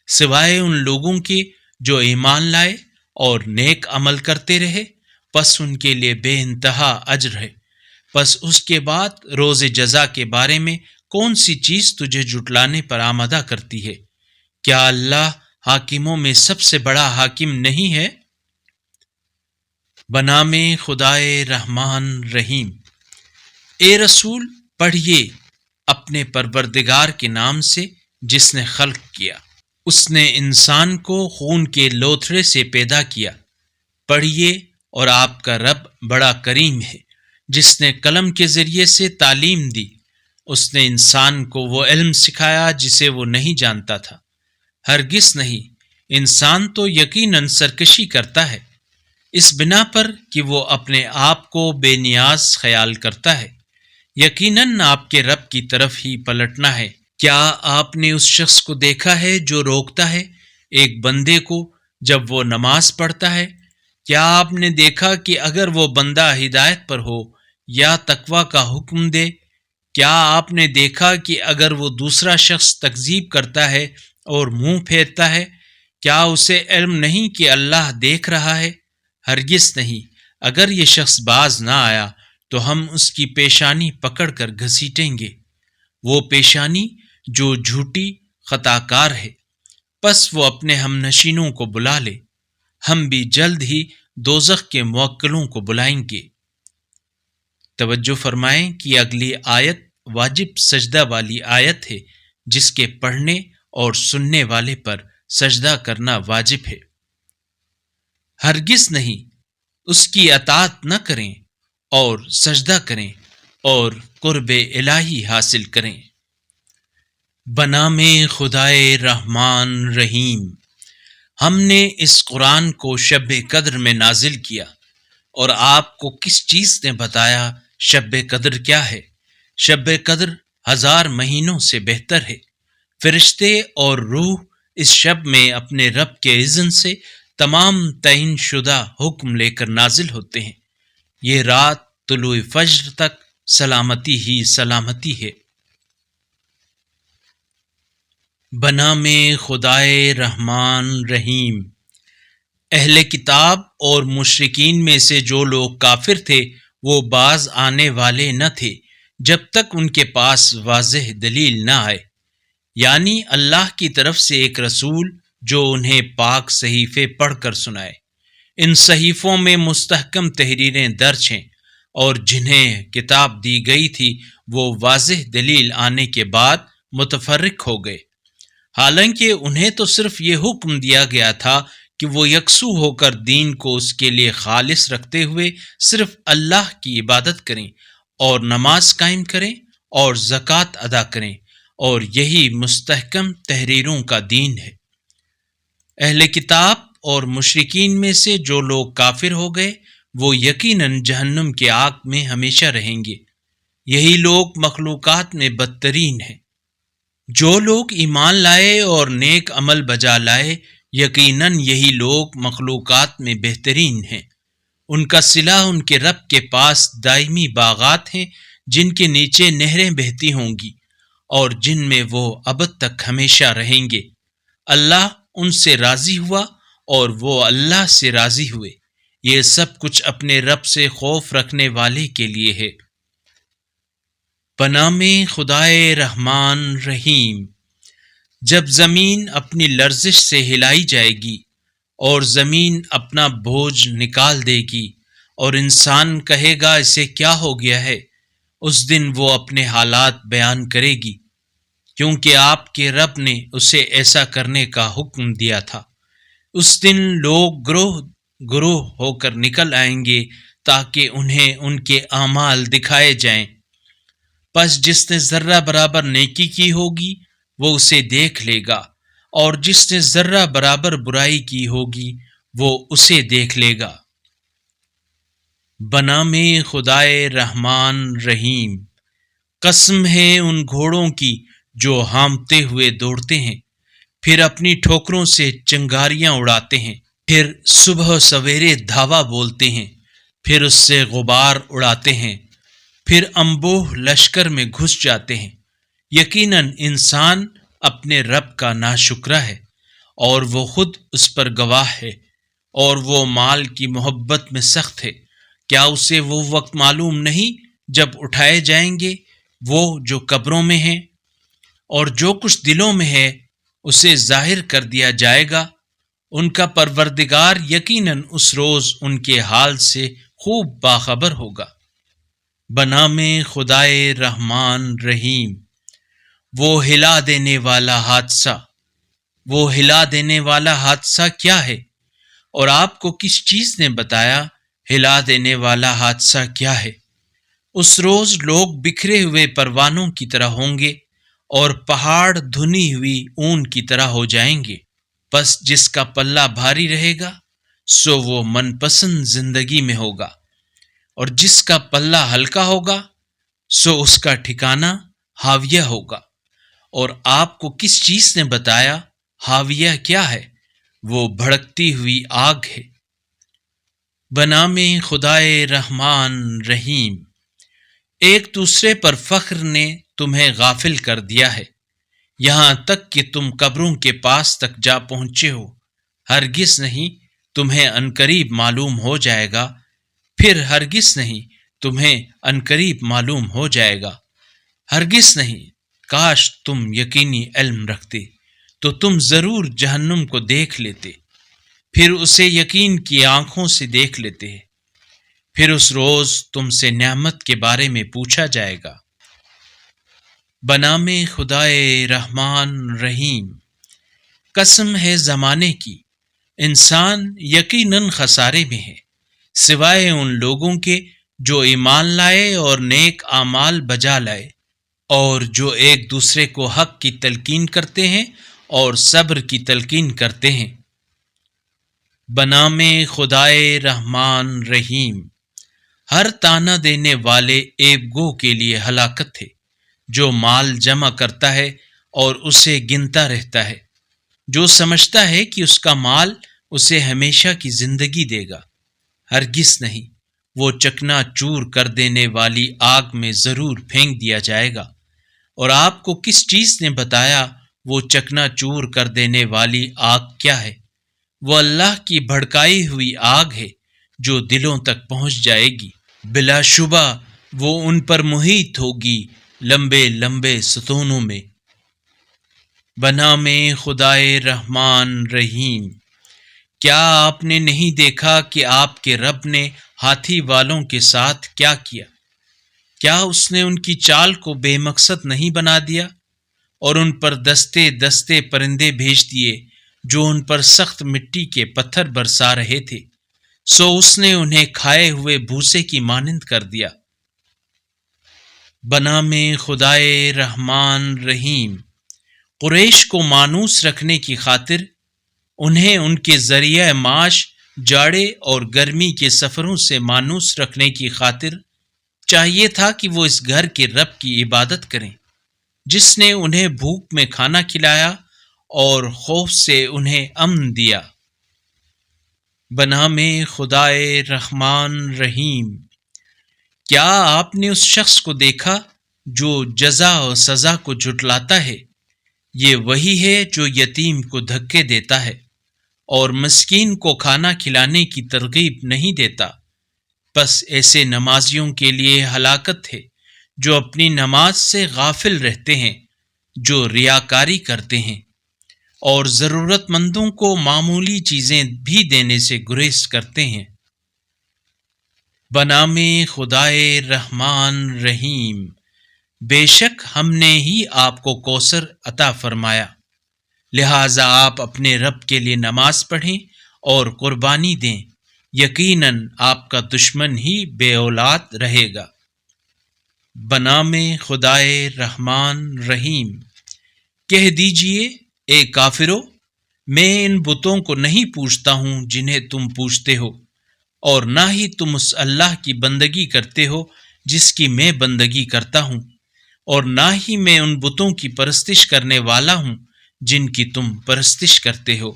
سوائے ان لوگوں کے جو ایمان لائے اور نیک عمل کرتے رہے، پس ان کے لیے بے انتہا اجر ہے۔ پس اس کے بعد روز جزا کے بارے میں کون سی چیز تجھے جھٹلانے پر آمادہ کرتی ہے؟ کیا اللہ حاکموں میں سب سے بڑا حاکم نہیں ہے؟ بنام خدائے رحمان رحیم، اے رسول پڑھیے اپنے پروردگار کے نام سے جس نے خلق کیا۔ اس نے انسان کو خون کے لوتھڑے سے پیدا کیا۔ پڑھیے، اور آپ کا رب بڑا کریم ہے جس نے قلم کے ذریعے سے تعلیم دی۔ اس نے انسان کو وہ علم سکھایا جسے وہ نہیں جانتا تھا۔ ہرگز نہیں، انسان تو یقیناً سرکشی کرتا ہے، اس بنا پر کہ وہ اپنے آپ کو بے نیاز خیال کرتا ہے۔ یقیناً آپ کے رب کی طرف ہی پلٹنا ہے۔ کیا آپ نے اس شخص کو دیکھا ہے جو روکتا ہے ایک بندے کو جب وہ نماز پڑھتا ہے؟ کیا آپ نے دیکھا کہ اگر وہ بندہ ہدایت پر ہو یا تقوی کا حکم دے؟ کیا آپ نے دیکھا کہ اگر وہ دوسرا شخص تکذیب کرتا ہے اور منہ پھیرتا ہے، کیا اسے علم نہیں کہ اللہ دیکھ رہا ہے؟ ہرگز نہیں، اگر یہ شخص باز نہ آیا تو ہم اس کی پیشانی پکڑ کر گھسیٹیں گے، وہ پیشانی جو جھوٹی خطا کار ہے۔ پس وہ اپنے ہم نشینوں کو بلا لے، ہم بھی جلد ہی دوزخ کے موکلوں کو بلائیں گے۔ توجہ فرمائیں کہ اگلی آیت واجب سجدہ والی آیت ہے جس کے پڑھنے اور سننے والے پر سجدہ کرنا واجب ہے۔ ہرگز نہیں، اس کی اطاعت نہ کریں اور سجدہ کریں اور قرب الہی حاصل کریں۔ بنام خدائے رحمان رحیم، ہم نے اس قرآن کو شب قدر میں نازل کیا، اور آپ کو کس چیز نے بتایا شب قدر کیا ہے؟ شب قدر 1000 مہینوں سے بہتر ہے۔ فرشتے اور روح اس شب میں اپنے رب کے اذن سے تمام تعین شدہ حکم لے کر نازل ہوتے ہیں۔ یہ رات طلوع فجر تک سلامتی ہی سلامتی ہے۔ بنام خدائے رحمان رحیم، اہل کتاب اور مشرکین میں سے جو لوگ کافر تھے وہ باز آنے والے نہ تھے جب تک ان کے پاس واضح دلیل نہ آئے، یعنی اللہ کی طرف سے ایک رسول جو انہیں پاک صحیفے پڑھ کر سنائے۔ ان صحیفوں میں مستحکم تحریریں درج ہیں، اور جنہیں کتاب دی گئی تھی وہ واضح دلیل آنے کے بعد متفرق ہو گئے، حالانکہ انہیں تو صرف یہ حکم دیا گیا تھا کہ وہ یکسو ہو کر دین کو اس کے لیے خالص رکھتے ہوئے صرف اللہ کی عبادت کریں اور نماز قائم کریں اور زکوٰۃ ادا کریں، اور یہی مستحکم تحریروں کا دین ہے۔ اہل کتاب اور مشرکین میں سے جو لوگ کافر ہو گئے وہ یقیناً جہنم کی آگ میں ہمیشہ رہیں گے۔ یہی لوگ مخلوقات میں بدترین ہیں۔ جو لوگ ایمان لائے اور نیک عمل بجا لائے یقیناً یہی لوگ مخلوقات میں بہترین ہیں۔ ان کا صلہ ان کے رب کے پاس دائمی باغات ہیں جن کے نیچے نہریں بہتی ہوں گی اور جن میں وہ ابد تک ہمیشہ رہیں گے۔ اللہ ان سے راضی ہوا اور وہ اللہ سے راضی ہوئے۔ یہ سب کچھ اپنے رب سے خوف رکھنے والے کے لیے ہے۔ بنام خدائے رحمان رحیم۔ جب زمین اپنی لرزش سے ہلائی جائے گی اور زمین اپنا بوجھ نکال دے گی اور انسان کہے گا اسے کیا ہو گیا ہے، اس دن وہ اپنے حالات بیان کرے گی، کیونکہ آپ کے رب نے اسے ایسا کرنے کا حکم دیا تھا۔ اس دن لوگ گروہ گروہ ہو کر نکل آئیں گے تاکہ انہیں ان کے اعمال دکھائے جائیں۔ پس جس نے ذرہ برابر نیکی کی ہوگی وہ اسے دیکھ لے گا، اور جس نے ذرہ برابر برائی کی ہوگی وہ اسے دیکھ لے گا۔ بنام خدائے رحمان رحیم۔ قسم ہے ان گھوڑوں کی جو ہامتے ہوئے دوڑتے ہیں، پھر اپنی ٹھوکروں سے چنگاریاں اڑاتے ہیں، پھر صبح سویرے دھاوا بولتے ہیں، پھر اس سے غبار اڑاتے ہیں، پھر انبوہ لشکر میں گھس جاتے ہیں۔ یقیناً انسان اپنے رب کا ناشکرا ہے اور وہ خود اس پر گواہ ہے، اور وہ مال کی محبت میں سخت ہے۔ کیا اسے وہ وقت معلوم نہیں جب اٹھائے جائیں گے وہ جو قبروں میں ہیں، اور جو کچھ دلوں میں ہے اسے ظاہر کر دیا جائے گا۔ ان کا پروردگار یقیناً اس روز ان کے حال سے خوب باخبر ہوگا۔ بنام خدائے رحمان رحیم۔ وہ ہلا دینے والا حادثہ۔ وہ ہلا دینے والا حادثہ کیا ہے؟ اور آپ کو کس چیز نے بتایا ہلا دینے والا حادثہ کیا ہے؟ اس روز لوگ بکھرے ہوئے پروانوں کی طرح ہوں گے اور پہاڑ دھنی ہوئی اون کی طرح ہو جائیں گے۔ بس جس کا پلہ بھاری رہے گا سو وہ من پسند زندگی میں ہوگا، اور جس کا پلہ ہلکا ہوگا سو اس کا ٹھکانہ ہاویہ ہوگا۔ اور آپ کو کس چیز نے بتایا ہاویہ کیا ہے؟ وہ بھڑکتی ہوئی آگ ہے۔ بنام خدائے رحمان رحیم۔ ایک دوسرے پر فخر نے تمہیں غافل کر دیا ہے، یہاں تک کہ تم قبروں کے پاس تک جا پہنچے ہو۔ ہرگز نہیں، تمہیں عنقریب معلوم ہو جائے گا، پھر ہرگز نہیں، تمہیں عنقریب معلوم ہو جائے گا۔ ہرگز نہیں، کاش تم یقینی علم رکھتے تو تم ضرور جہنم کو دیکھ لیتے، پھر اسے یقین کی آنکھوں سے دیکھ لیتے۔ پھر اس روز تم سے نعمت کے بارے میں پوچھا جائے گا۔ بنام خدائے رحمان رحیم۔ قسم ہے زمانے کی، انسان یقیناً خسارے میں ہے، سوائے ان لوگوں کے جو ایمان لائے اور نیک اعمال بجا لائے، اور جو ایک دوسرے کو حق کی تلقین کرتے ہیں اور صبر کی تلقین کرتے ہیں۔ بنام خدائے رحمان رحیم۔ ہر تانا دینے والے عیب گو کے لیے ہلاکت ہے، جو مال جمع کرتا ہے اور اسے گنتا رہتا ہے، جو سمجھتا ہے کہ اس کا مال اسے ہمیشہ کی زندگی دے گا۔ ہرگز نہیں، وہ چکنا چور کر دینے والی آگ میں ضرور پھینک دیا جائے گا۔ اور آپ کو کس چیز نے بتایا وہ چکنا چور کر دینے والی آگ کیا ہے؟ وہ اللہ کی بھڑکائی ہوئی آگ ہے جو دلوں تک پہنچ جائے گی۔ بلا شبہ وہ ان پر محیط ہوگی لمبے لمبے ستونوں میں۔ بنام خدائے رحمان رحیم۔ کیا آپ نے نہیں دیکھا کہ آپ کے رب نے ہاتھی والوں کے ساتھ کیا کیا؟ کیا اس نے ان کی چال کو بے مقصد نہیں بنا دیا اور ان پر دستے دستے پرندے بھیج دیے جو ان پر سخت مٹی کے پتھر برسا رہے تھے، سو اس نے انہیں کھائے ہوئے بھوسے کی مانند کر دیا۔ بنام خدائے رحمان رحیم۔ قریش کو مانوس رکھنے کی خاطر انہیں ان کے ذریعہ معاش جاڑے اور گرمی کے سفروں سے مانوس رکھنے کی خاطر چاہیے تھا کہ وہ اس گھر کے رب کی عبادت کریں، جس نے انہیں بھوک میں کھانا کھلایا اور خوف سے انہیں امن دیا۔ بنام خدائے رحمان رحیم، کیا آپ نے اس شخص کو دیکھا جو جزا و سزا کو جھٹلاتا ہے؟ یہ وہی ہے جو یتیم کو دھکے دیتا ہے اور مسکین کو کھانا کھلانے کی ترغیب نہیں دیتا۔ بس ایسے نمازیوں کے لیے ہلاکت ہے جو اپنی نماز سے غافل رہتے ہیں، جو ریاکاری کرتے ہیں اور ضرورت مندوں کو معمولی چیزیں بھی دینے سے گریز کرتے ہیں۔ بنام خدائے رحمان رحیم، بے شک ہم نے ہی آپ کو کوثر عطا فرمایا، لہٰذا آپ اپنے رب کے لیے نماز پڑھیں اور قربانی دیں، یقیناً آپ کا دشمن ہی بے اولاد رہے گا۔ بنام خدائے رحمان رحیم، کہہ دیجئے اے کافرو، میں ان بتوں کو نہیں پوجتا ہوں جنہیں تم پوجتے ہو، اور نہ ہی تم اس اللہ کی بندگی کرتے ہو جس کی میں بندگی کرتا ہوں، اور نہ ہی میں ان بتوں کی پرستش کرنے والا ہوں جن کی تم پرستش کرتے ہو،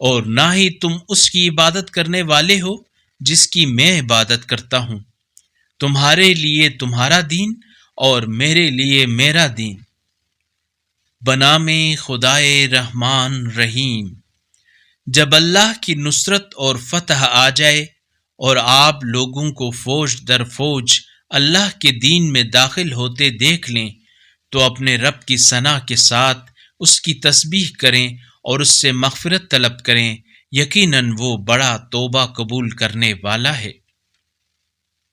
اور نہ ہی تم اس کی عبادت کرنے والے ہو جس کی میں عبادت کرتا ہوں۔ تمہارے لیے تمہارا دین اور میرے لیے میرا دین۔ بنام خدائے رحمان رحیم، جب اللہ کی نصرت اور فتح آ جائے اور آپ لوگوں کو فوج در فوج اللہ کے دین میں داخل ہوتے دیکھ لیں تو اپنے رب کی ثنا کے ساتھ اس کی تسبیح کریں اور اس سے مغفرت طلب کریں، یقیناً وہ بڑا توبہ قبول کرنے والا ہے۔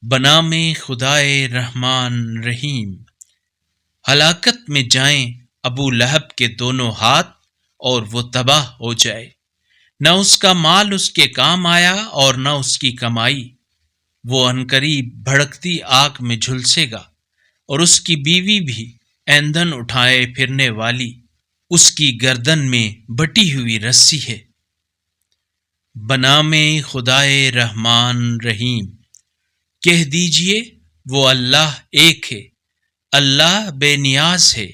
بنام خدائے رحمان رحیم، ہلاکت میں جائیں ابو لہب کے دونوں ہاتھ اور وہ تباہ ہو جائے، نہ اس کا مال اس کے کام آیا اور نہ اس کی کمائی، وہ عنقریب بھڑکتی آگ میں جھلسے گا، اور اس کی بیوی بھی ایندھن اٹھائے پھرنے والی، اس کی گردن میں بٹی ہوئی رسی ہے۔ بنام خدائے رحمان رحیم، کہہ دیجئے وہ اللہ ایک ہے، اللہ بے نیاز ہے،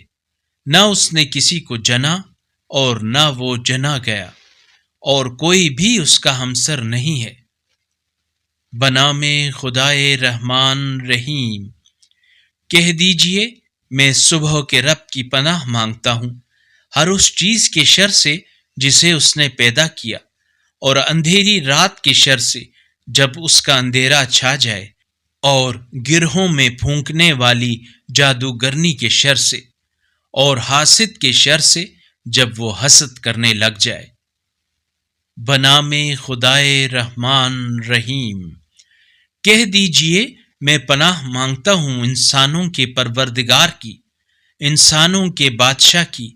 نہ اس نے کسی کو جنا اور نہ وہ جنا گیا، اور کوئی بھی اس کا ہمسر نہیں ہے۔ بنام خدائے رحمان رحیم، کہہ دیجئے میں صبح کے رب کی پناہ مانگتا ہوں ہر اس چیز کے شر سے جسے اس نے پیدا کیا، اور اندھیری رات کے شر سے جب اس کا اندھیرا چھا جائے، اور گرہوں میں پھونکنے والی جادوگرنی کے شر سے، اور حاسد کے شر سے جب وہ حسد کرنے لگ جائے۔ بنام خدائے رحمان رحیم، کہہ دیجئے میں پناہ مانگتا ہوں انسانوں کے پروردگار کی، انسانوں کے بادشاہ کی،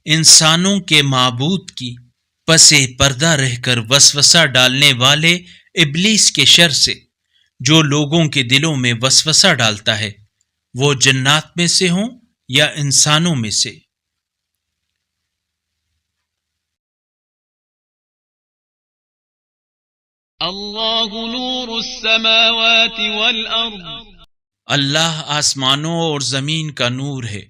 انسانوں کے معبود کی، پس پردہ رہ کر وسوسہ ڈالنے والے ابلیس کے شر سے جو لوگوں کے دلوں میں وسوسہ ڈالتا ہے، وہ جنات میں سے ہوں یا انسانوں میں سے۔ اللہ نور السماوات والارض، اللہ آسمانوں اور زمین کا نور ہے۔